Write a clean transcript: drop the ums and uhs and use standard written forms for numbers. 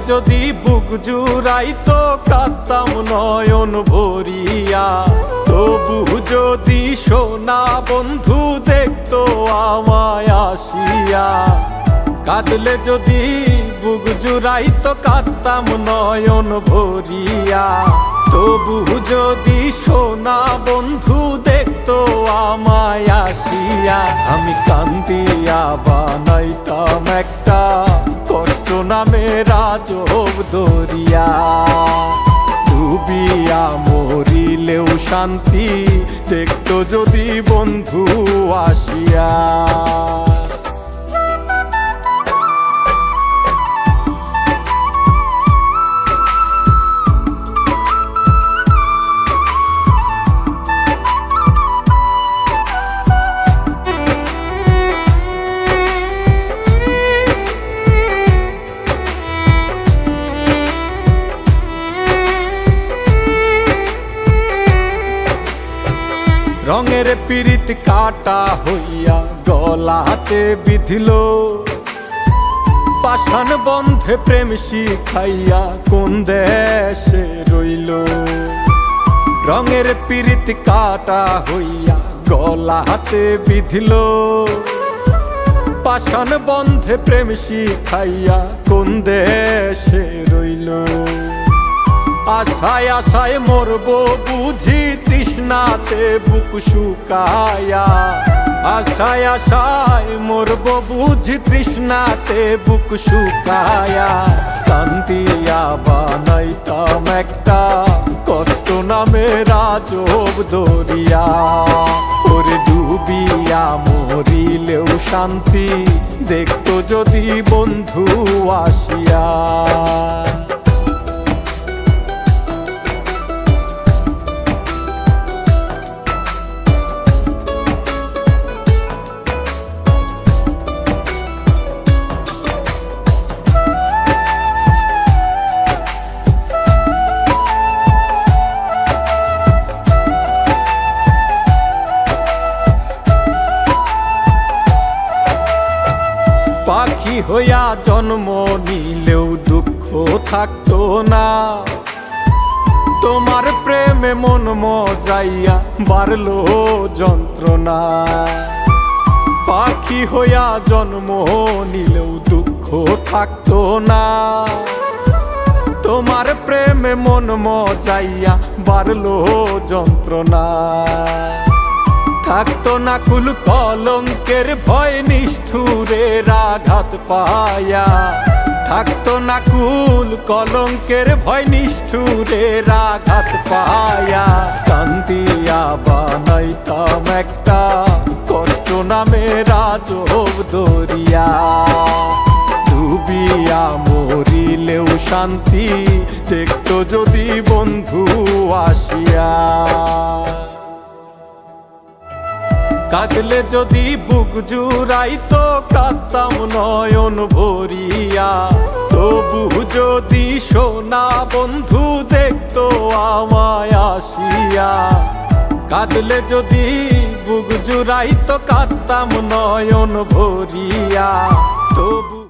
যদি বুক জুড়াইতো কাঁদতাম নয়ন ভরিয়া, তবু যদি সোনা বন্ধু দেখতো আমায় আসিয়া। কাঁদলে যদি বুক জুড়াইতো কাঁদতাম নয়ন ভরিয়া, তবু যদি সোনা বন্ধু দেখতো আমায় আসিয়া। আমি কান্দিয়া বানাইতাম একটা কষ্ট নামের আজব দরিয়া, ডুবিয়া মরিলেও শান্তি দেখতো যদি বন্ধু আসিয়া। রঙের পিরিত কাটা হইয়া গলাতে বিধিল, পাষাণ বন্ধে প্রেম শিখাইয়া কোন দেশে রইল। রঙের পিরিত কাটা হইয়া গলাতে বিধিল, পাষাণ বন্ধে প্রেম শিখাইয়া কোন দেশে রইল। আশায় আশায় মরবো বুঝি তৃষ্ণাতে বুক শুকায়া, আশায় আশায় মরবো বুঝি তৃষ্ণাতে বুক শুকায়া। কান্দিয়া বানাইতাম একটা কষ্ট নামের আজব দরিয়া, ওরে ডুবিয়া মরিলেও শান্তি দেখতো যদি বন্ধু আসিয়া। পাখি হইয়া জন্ম নিলেও দুঃখ থাকতো না, তোমার প্রেমে মন মজাইয়া বাড়লো যন্ত্রণা। পাখি হইয়া জন্ম নিলেও দুঃখ থাকতো না, তোমার প্রেমে মন মজাইয়া বাড়লো যন্ত্রণা। থাকতো না কুল কলঙ্কের ভয় নিষ্ঠুরের আঘাত পায়া, থাকতো না কুল কলঙ্কের ভয় নিষ্ঠুরের আঘাত পায়া। কান্দিয়া বানাইতাম একটা কষ্ট নামের আজব দরিয়া, ডুবিয়া মরিলেও শান্তি দেখতো যদি বন্ধু আসিয়া। কাঁদলে যদি বুক জুড়াইতো কাঁদতাম নয়ন ভরিয়া, তবু যদি সোনা বন্ধু দেখতো আমায় আসিয়া। কাঁদলে যদি বুক জুড়াইতো কাঁদতাম নয়ন ভরিয়া, তবু